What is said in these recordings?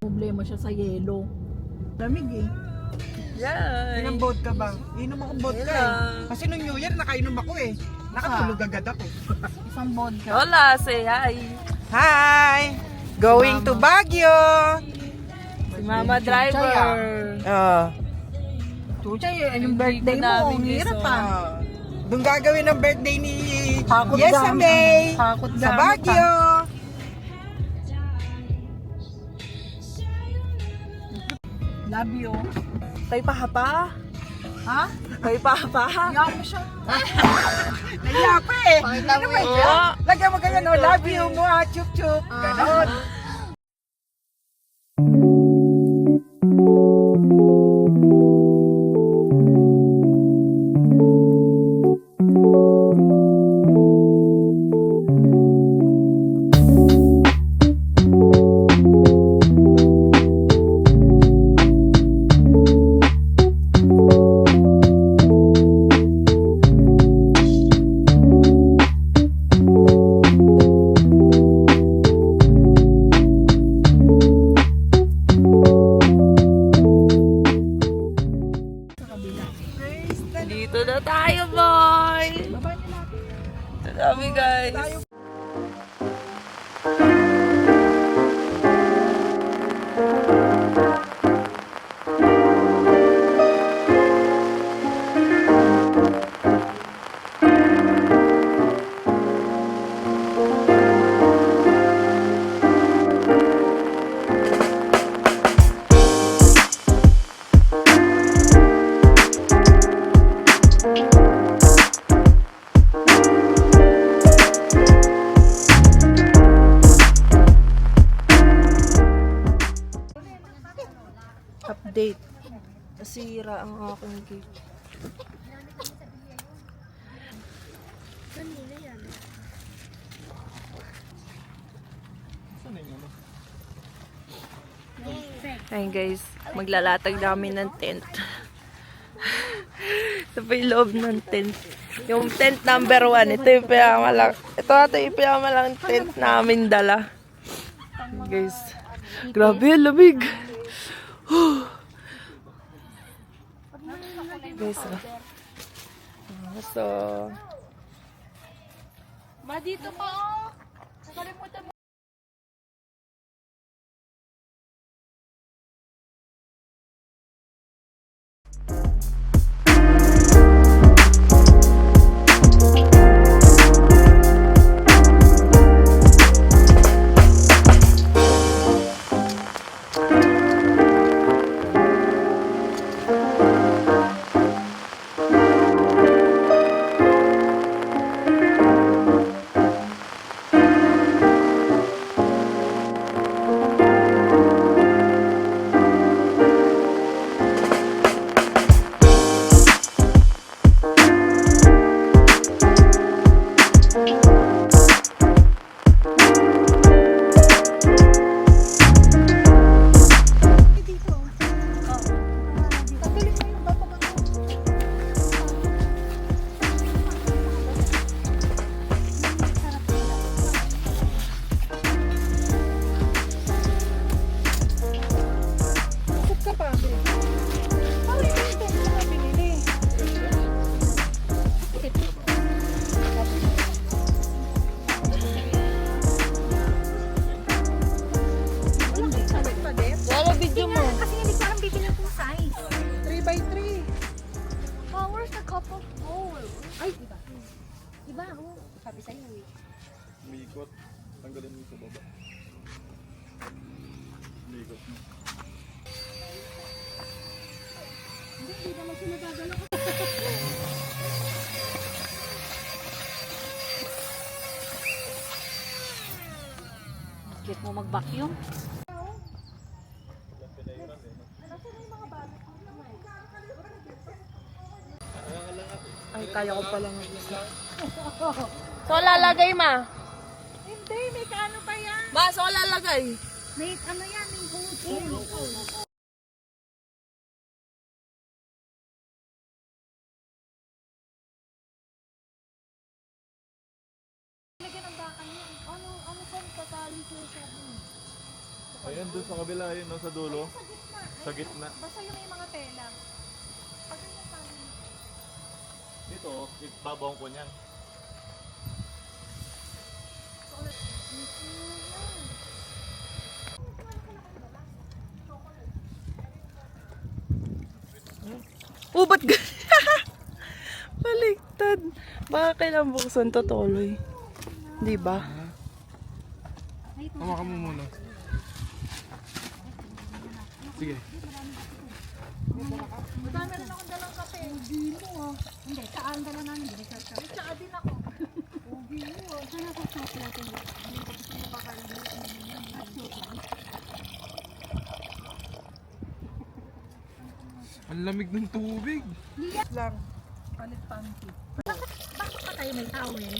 Problema siya sa yelo. Lamig eh. Yan. Inom vodka ba? Inom akong vodka eh. Kasi nung New Year, nakainom ako eh. Nakatulog agad ako. Isang vodka. Hola, say hi. Hi! Going to Baguio! Si Mama Driver. Oh. Chuchay, yung birthday mo, ang hirap pa. Doon gagawin ang birthday ni Hakot Yesa gamit. May Hakot sa gamit, Baguio. Love you. Tay pa. Ha? Tay pa. Iyak mo siya. Naiya pa eh. Pakita mo eh. Oo. Lagyan mo ganyan, oh, love you mo ha, chup chup. Ganon. Dito na tayo, boy. Ito kami, guys. Update. Nasira ang aking cake. Ayun guys, maglalatag namin ng tent. Ito pa yung loob ng tent. Yung tent number 1, ito yung pinamalang, yung pinamalang tent namin dala. Guys, grabe, lamig. Guys, so, Ma, dito pa oh. Nakalimutan mo. wala video mo. Kasi hindi ko alam bibili kong size. 3x3. Oh, where's the cup of bowl? Ay, diba? Diba? Oh, sabi sa'yo eh. Umiikot. Tanggalin mo sa baba. Umiikot mo. Hindi naman sila gagalaw. Get mo mag-vacuum? Ay, kaya ko palang mag-isa. So, lalagay, ma. Hindi, may kaano pa yan. Ma, so lalagay. May ano yan, may hungkong. Lagyan ng bakal yan. Ano saan tatali siya sa Ayan, doon sa kabila, yun, no, sa dulo. Sa gitna. Basta yung may mga tela. Pag ganyan tayo. Dito, babaw ko niyan. Oh, ba't baliktad. Baka kailangan buksan to, tuloy. Di ba? Hawakan mo muna. Sige. Madami rin akong dalang kape. Ugi mo ah. Hindi, saan dala namin. Hindi ka sa. Tsaka din ako. Ugi mo ah. Saan ako sa plato mo? Hindi ko gusto mo makalimutan. Ang lamig ng tubig. Lang. Palit panty. Bakit pa tayo may towel?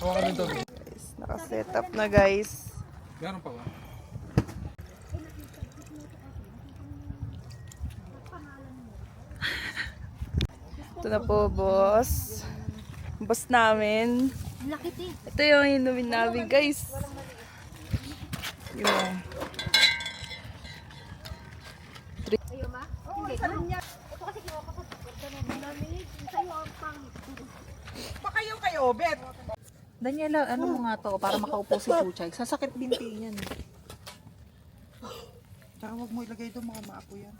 Hawakan ng tubig. Guys, nakaset up na guys. Gano'n pa ba? Ito na po, boss. Boss namin. Lakit eh. Ito yung inumin namin, guys. Yung Ayaw ma? Hindi. Ito kasi kinuha ko sa malamig. Sa'yo ang pangit. Baka yung kay Obet. Daniela, ano mo nga to para makaupo si Chuchay. Sasakit binti niyan. Tsaka huwag mo ilagay doon, mga maapo yan.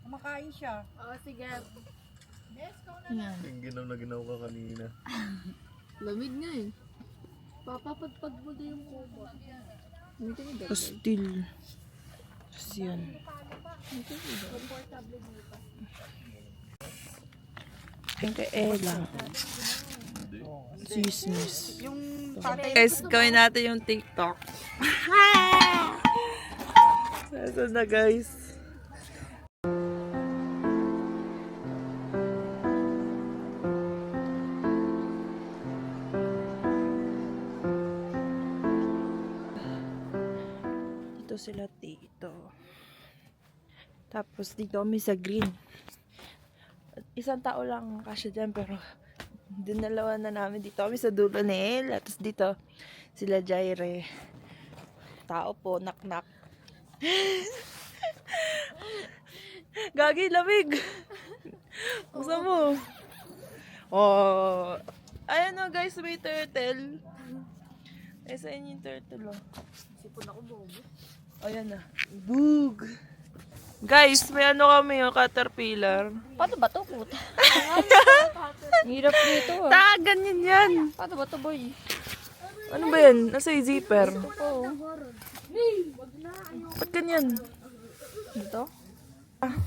Kumakain siya. Oo, sige. Yan. Yung ginaw na ginaw ka kanina. Lamig nga eh. Papapagpag mo din yung kubo. pastil. Tapos yan. Yung kay Ella. Sismis. Yung tatay. Guys, gawin natin yung TikTok. Ito na guys. Dito sila dito. Tapos dito kami sa green. Isang tao lang kasya dyan pero dinalawan na namin. Dito kami sa dulo ni Ella. Tapos dito sila Jaire. Tao po, nak-nak. Gagi, lamig. Usa mo. Oh. Ayan o guys, may turtle. Ay, sa inyo yung turtle o. Sipon ako bobo. Ayan na. Bug. Guys, may ano kami yung caterpillar. Paano ba to, puta? Hirap dito ah. Ta, ganyan yan. Paano ba to, boy? Ano ba yan? Nasa yung zipper. Oo. Ba't ganyan? Ito? Ah.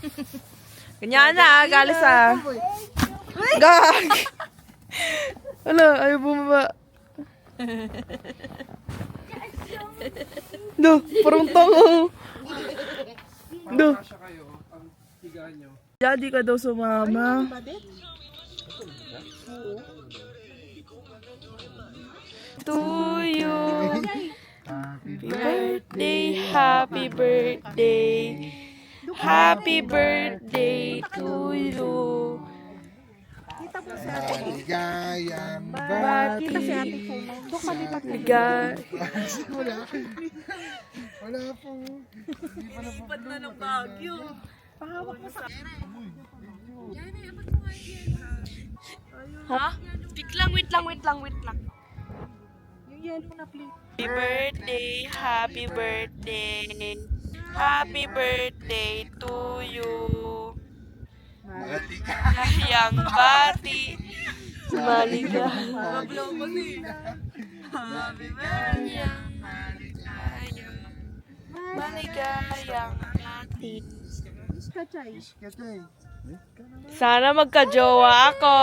Ganyan na, galis ah. Gag! Wala, ayaw bumaba. Do, parang tango. Do. Kasya kayo, ang higaan nyo. Daddy ka daw sumama. To you. Happy birthday, happy birthday. Happy birthday to you. Ligayang Bati. Ligay. Wala po. Ba't na ng Baguio? Ha? Wait lang. Yung yellow na plate. Happy birthday, happy birthday. Happy birthday to you. Maligayang bati. Maligayang. Happy birthday. Maligayang bati. Katay. Sana magka-jowa ako.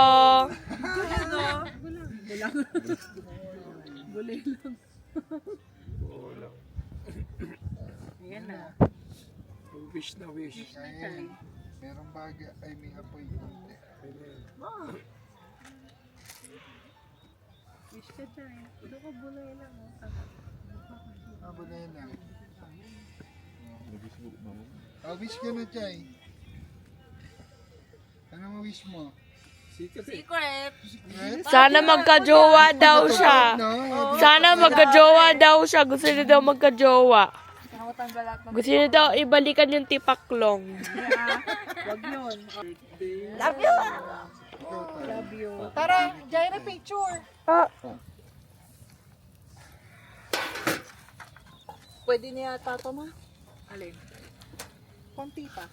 Ayan na. Wish na wish. Ay, merong baga. Ay, may apoy. Wish ka dyan. Ito ko bulay lang. Abo na yan lang. Nag-Facebook na mo. Wish ka na, Chay. Ano mo wish mo? Secret. Secret? Sana magka-jowa daw siya. No? Sana magka-jowa daw siya. Gusto niya daw magka-jowa. Gusto niya daw ibalikan yung tipaklong. Wag yun. Tara, Jaira, picture. Ah, Pwede niya yata ito, ma. Alin? Konti pa.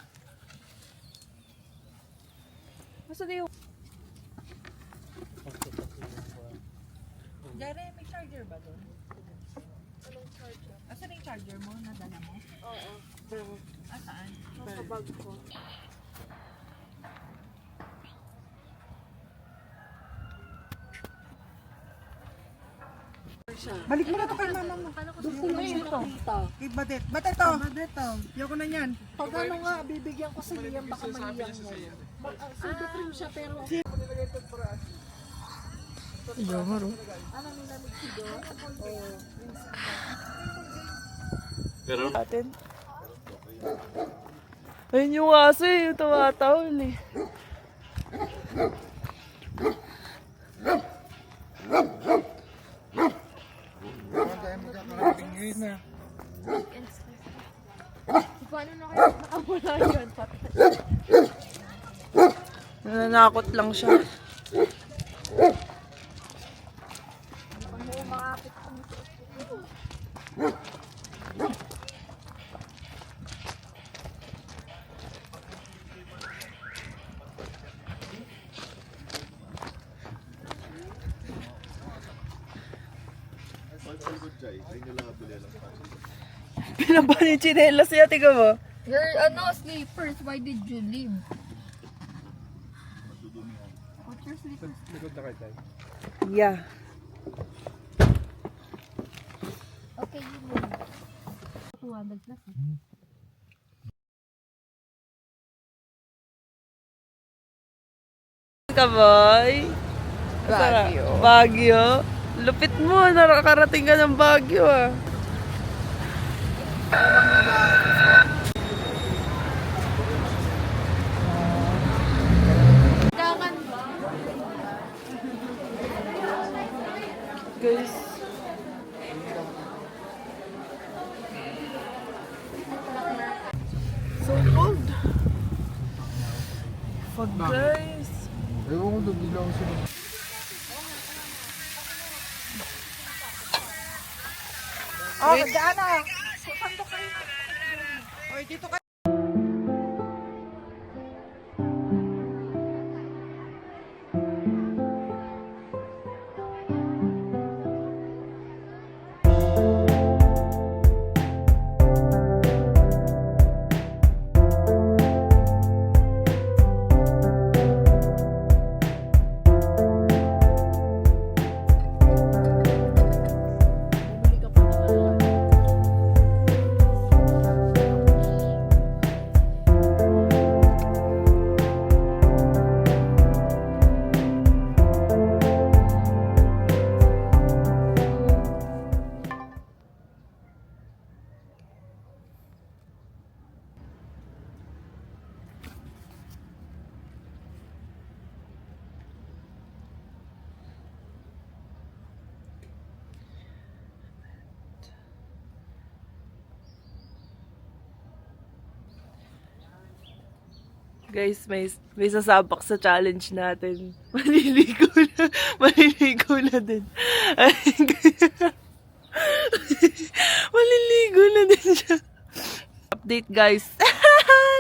Basta di yung... Jaira, may charger ba doon? Anong charger? Asan yung charger mo? Nadala mo? Oo. Saan? Sa bag ko. Balik mo na to kay mama mo. Doon ko lang siya nakita. Kay Badet. Ba't ito? Badet to. Ayoko na yan. Pag ano nga, bibigyan ko sa Liam, baka maliyang mo. Silver cream siya, pero... Pero, atin. Ayun yung aso eh, yung tumatawal eh. Baka tayo magkakarating ngayon na. Nananakot lang siya. Pinabahan yung chinelas niya, tiga mo. Your sleepers, why did you leave? What's your sleepers? Yeah. Okay, you move. 200 plus. Kaboy? Baguio. Baguio? Lupit mo, nakakarating ka ng Baguio ah. Guys. So cold. Fog guys. Ewan ko doon, di lang ako sila. Oh, nagdaan na. Oy, dito ka. Guys, may sasabak sa challenge natin. Maliligo na din. Maliligo na din siya. Update guys.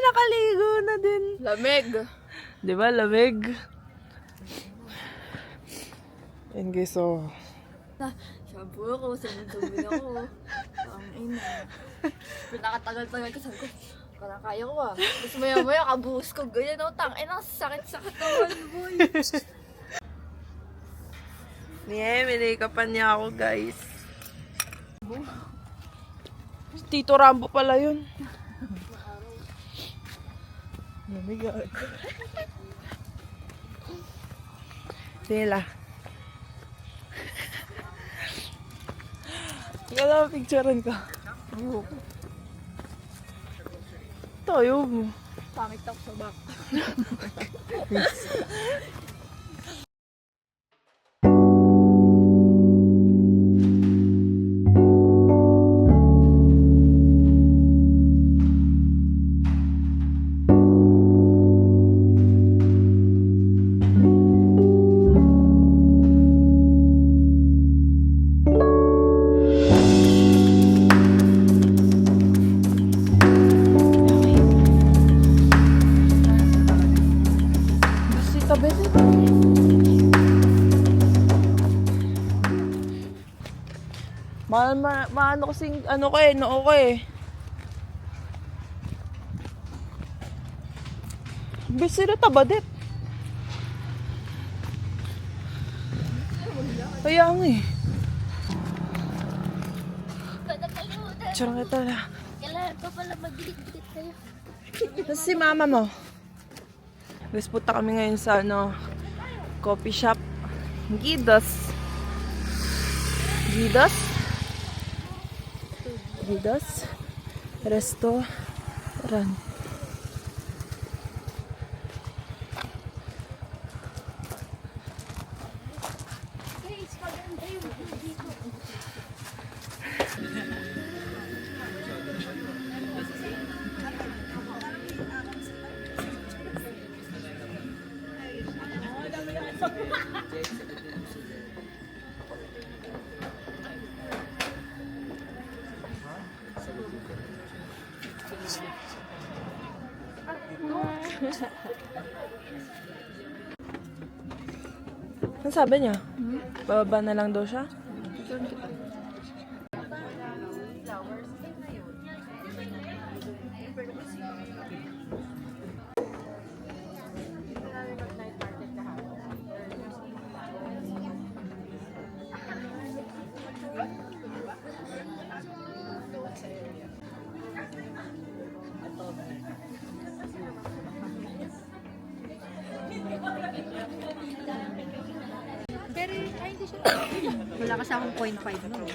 Nakaligo na din. Lamig. Di ba, lamig? And guys, so... Shampoo ako, sabon-sabon ako. Ang ina. Pinakatagal-tagal ko, sabi ko, kaya ko ah. Tapos maya-maya, kabuhos ko ganyan. Oh, tangina, sakit-sakit naman, boy. Minikapan niya ako, guys. Tito Rambo pala yun. Lamig ah. Sila. Ikaw na picturean ka. Tayo mo. Pangit ako sa back. Maano kasing, ano ko eh, noo ko eh. Bis sila tabadet. Kaya nga eh. Tsura kita na. Kailangan pa pala magdikit kayo. Tapos si mama mo. Guys, punta kami ngayon sa coffee shop. Gidos. Gidos? Gidos? Restaurant. Ano sabi niya? Bababa na lang daw siya? Wala kasi akong 0.5 no.